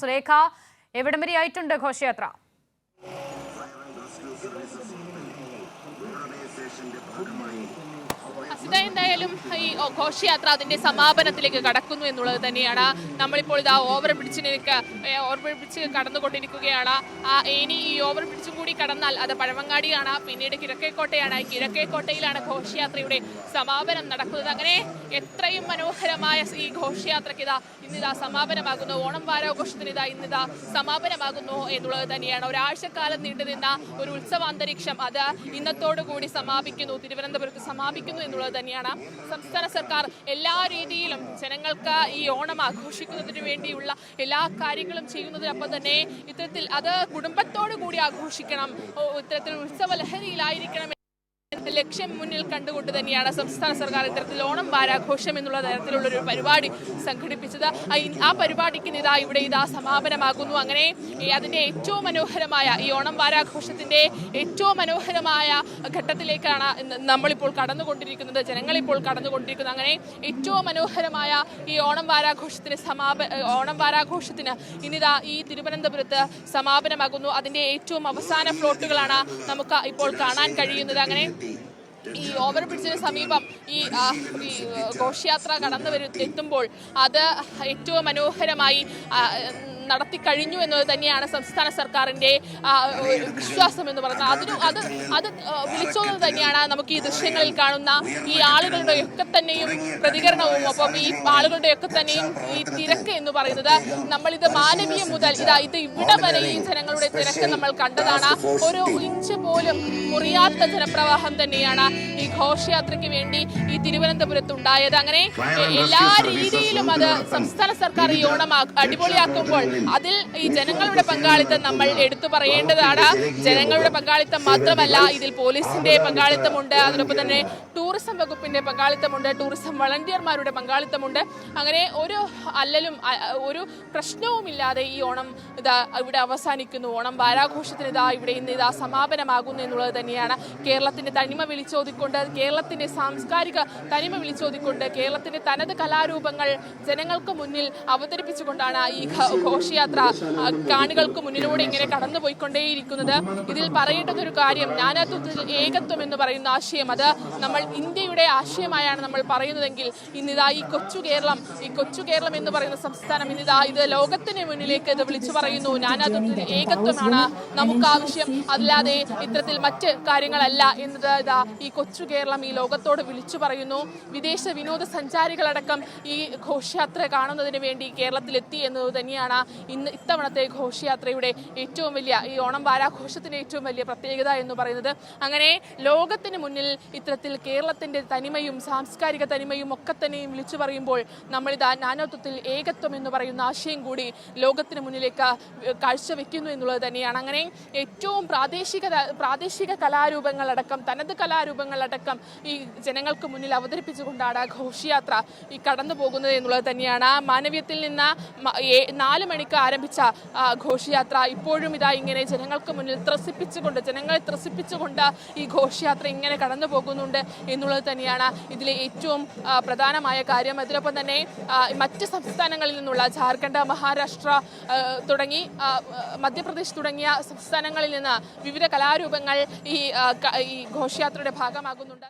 സുരേഖ, എവിടം വരെയായിട്ടുണ്ട് ഘോഷയാത്ര? എന്തായാലും ഈ ഘോഷയാത്ര അതിന്റെ സമാപനത്തിലേക്ക് കടക്കുന്നു എന്നുള്ളത് തന്നെയാണ്. നമ്മളിപ്പോൾ ഇതാ ഓവർ ബ്രിഡ്ജ് കടന്നുകൊണ്ടിരിക്കുകയാണ്. ഇനി ഈ ഓവർ ബ്രിഡ്ജും കൂടി കടന്നാൽ അത് പഴവങ്ങാടിയാണ്, പിന്നീട് കിഴക്കേക്കോട്ടയാണ്. കിഴക്കേക്കോട്ടയിലാണ് ഘോഷയാത്രയുടെ സമാപനം നടക്കുന്നത്. അങ്ങനെ എത്രയും മനോഹരമായ ഈ ഘോഷയാത്രയ്ക്ക് ഇന്നിതാ സമാപനമാകുന്നു. ഓണം വാരാഘോഷത്തിന് ഇന്നിതാ സമാപനമാകുന്നു എന്നുള്ളത് തന്നെയാണ്. ഒരാഴ്ചക്കാലം നീണ്ടുനിന്ന ഒരു ഉത്സവാന്തരീക്ഷം അത് ഇന്നത്തോടുകൂടി സമാപിക്കുന്നു, തിരുവനന്തപുരത്ത് സമാപിക്കുന്നു എന്നുള്ളത് തന്നെയാണ്. സംസ്ഥാന സർക്കാർ എല്ലാ രീതിയിലും ജനങ്ങൾക്ക് ഈ ഓണം ആഘോഷിക്കുന്നതിന് വേണ്ടിയുള്ള എല്ലാ കാര്യങ്ങളും ചെയ്യുന്നതിനൊപ്പം തന്നെ ഇത്തരത്തിൽ അത് കുടുംബത്തോടു കൂടി ആഘോഷിക്കണം, ഇത്തരത്തിൽ ഉത്സവ ലഹരിയിലായിരിക്കണം ലക്ഷ്യം മുന്നിൽ കണ്ടുകൊണ്ട് തന്നെയാണ് സംസ്ഥാന സർക്കാർ ഇത്തരത്തിൽ ഓണം വാരാഘോഷം എന്നുള്ള തരത്തിലുള്ള ഒരു പരിപാടി സംഘടിപ്പിച്ചത്. ആ പരിപാടിക്ക് ഇവിടെ സമാപനമാകുന്നു. അങ്ങനെ അതിന്റെ ഏറ്റവും മനോഹരമായ ഈ ഓണം വാരാഘോഷത്തിന്റെ ഏറ്റവും മനോഹരമായ ഘട്ടത്തിലേക്കാണ് നമ്മളിപ്പോൾ കടന്നുകൊണ്ടിരിക്കുന്നത്, ജനങ്ങളിപ്പോൾ കടന്നുകൊണ്ടിരിക്കുന്നത്. അങ്ങനെ ഏറ്റവും മനോഹരമായ ഈ ഓണം വാരാഘോഷത്തിന് ഈ തിരുവനന്തപുരത്ത് സമാപനമാകുന്നു. അതിന്റെ ഏറ്റവും അവസാന ഫ്ലോട്ടുകളാണ് നമുക്ക് ഇപ്പോൾ കാണാൻ കഴിയുന്നത്. അങ്ങനെ ഈ ഓവർ ബ്രിഡ്ജിന് സമീപം ഈ ഘോഷയാത്ര എത്തുമ്പോൾ അത് ഏറ്റവും മനോഹരമായി നടത്തിക്കഴിഞ്ഞു എന്നത് തന്നെയാണ് സംസ്ഥാന സർക്കാരിന്റെ വിശ്വാസം എന്ന് പറയുന്നത്. അത് വിളിച്ചോന്നത് തന്നെയാണ് നമുക്ക് ഈ ദൃശ്യങ്ങളിൽ കാണുന്ന ഈ ആളുകളുടെ ഒക്കെ തന്നെയും പ്രതികരണവും ഒപ്പം ഈ ആളുകളുടെ ഒക്കെ തന്നെയും ഈ തിരക്ക് എന്ന് പറയുന്നത്. നമ്മളിത് മാനവീയം മുതൽ ഇത് ഇവിടെ വരെ ഈ ജനങ്ങളുടെ തിരക്ക് നമ്മൾ കണ്ടതാണ്. ഒരു ഇഞ്ച് പോലും മുറിയാത്ത ജനപ്രവാഹം തന്നെയാണ് ഈ ഘോഷയാത്രയ്ക്ക് വേണ്ടി ഈ തിരുവനന്തപുരത്ത് ഉണ്ടായത്. അങ്ങനെ എല്ലാ രീതിയിലും അത് സംസ്ഥാന സർക്കാർ ഈ ഓണം അടിപൊളിയാക്കുമ്പോൾ അതിൽ ഈ ജനങ്ങളുടെ പങ്കാളിത്തം നമ്മൾ എടുത്തു പറയേണ്ടതാണ്. ജനങ്ങളുടെ പങ്കാളിത്തം മാത്രമല്ല, ഇതിൽ പോലീസിന്റെ പങ്കാളിത്തമുണ്ട്, അതിനൊപ്പം തന്നെ ടൂറിസം വകുപ്പിന്റെ പങ്കാളിത്തമുണ്ട്, ടൂറിസം വളണ്ടിയർമാരുടെ പങ്കാളിത്തമുണ്ട്. അങ്ങനെ ഒരു ഒരു പ്രശ്നവുമില്ലാതെ ഈ ഓണം ഇവിടെ അവസാനിക്കുന്നു. ഓണം വാരാഘോഷത്തിന് ഇവിടെ സമാപനമാകുന്നു എന്നുള്ളത് തന്നെയാണ്. കേരളത്തിന്റെ തനിമ വിളിച്ചോതിക്കൊണ്ട്, കേരളത്തിന്റെ സാംസ്കാരിക തനിമ വിളിച്ചോതിക്കൊണ്ട്, കേരളത്തിന്റെ തനത് കലാരൂപങ്ങൾ ജനങ്ങൾക്ക് മുന്നിൽ അവതരിപ്പിച്ചുകൊണ്ടാണ് ഈ ഘോഷയാത്ര കാണികൾക്ക് മുന്നിലൂടെ ഇങ്ങനെ കടന്നുപോയിക്കൊണ്ടേയിരിക്കുന്നത്. ഇതിൽ പറയേണ്ടത് ഒരു കാര്യം, നാനാത്വത്തിൽ ഏകത്വം എന്ന് പറയുന്ന ആശയം, അത് നമ്മൾ ഇന്ത്യയുടെ ആശയമായാണ് നമ്മൾ പറയുന്നതെങ്കിൽ ഈ കൊച്ചു കേരളം എന്ന് പറയുന്ന സംസ്ഥാനം ഇത് ലോകത്തിന് മുന്നിലേക്ക് ഇത് വിളിച്ചു പറയുന്നു. നാനാത്വത്തിൽ ഏകത്വമാണ് നമുക്ക് ആവശ്യം, അല്ലാതെ ഇത്തരത്തിൽ മറ്റ് കാര്യങ്ങളല്ല എന്നത് ഈ കൊച്ചു കേരളം ഈ ലോകത്തോട് വിളിച്ചു പറയുന്നു. വിദേശ വിനോദസഞ്ചാരികളടക്കം ഈ ഘോഷയാത്ര കാണുന്നതിന് വേണ്ടി കേരളത്തിലെത്തി എന്നത് തന്നെയാണ് ഇത്തവണത്തെ ഘോഷയാത്രയുടെ ഏറ്റവും വലിയ, ഈ ഓണം വാരാഘോഷത്തിന്റെ ഏറ്റവും വലിയ പ്രത്യേകത എന്ന് പറയുന്നത്. അങ്ങനെ ലോകത്തിന് മുന്നിൽ ഇത്തരത്തിൽ കേരളത്തിന്റെ തനിമയും സാംസ്കാരിക തനിമയും ഒക്കെ തന്നെയും വിളിച്ചു പറയുമ്പോൾ നാനാത്വത്തിൽ ഏകത്വം എന്ന് പറയുന്ന ആശയം കൂടി ലോകത്തിന് മുന്നിലേക്ക് കാഴ്ചവെക്കുന്നു എന്നുള്ളത് തന്നെയാണ്. അങ്ങനെ ഏറ്റവും പ്രാദേശിക കലാരൂപങ്ങളടക്കം, തനത് കലാരൂപങ്ങളടക്കം ഈ ജനങ്ങൾക്ക് മുന്നിൽ അവതരിപ്പിച്ചുകൊണ്ടാണ് ഘോഷയാത്ര കടന്നു പോകുന്നത് എന്നുള്ളത് തന്നെയാണ്. മാനവീയത്തിൽ നിന്ന് 4 മണിക്ക് ആരംഭിച്ച ഘോഷയാത്ര ഇപ്പോഴും ഇങ്ങനെ ജനങ്ങൾക്ക് മുന്നിൽ ജനങ്ങളെ ത്രസിപ്പിച്ചുകൊണ്ട് ഈ ഘോഷയാത്ര ഇങ്ങനെ കടന്നു പോകുന്നുണ്ട് എന്നുള്ളത് തന്നെയാണ് ഇതിലെ ഏറ്റവും പ്രധാനമായ കാര്യം. അതിനൊപ്പം തന്നെ മറ്റ് സംസ്ഥാനങ്ങളിൽ നിന്നുള്ള ജാർഖണ്ഡ്, മഹാരാഷ്ട്ര തുടങ്ങി മധ്യപ്രദേശ് തുടങ്ങിയ സംസ്ഥാനങ്ങളിൽ നിന്ന് വിവിധ കലാരൂപങ്ങൾ ഈ ഘോഷയാത്രയുടെ ഭാഗമാകുന്നുണ്ട്.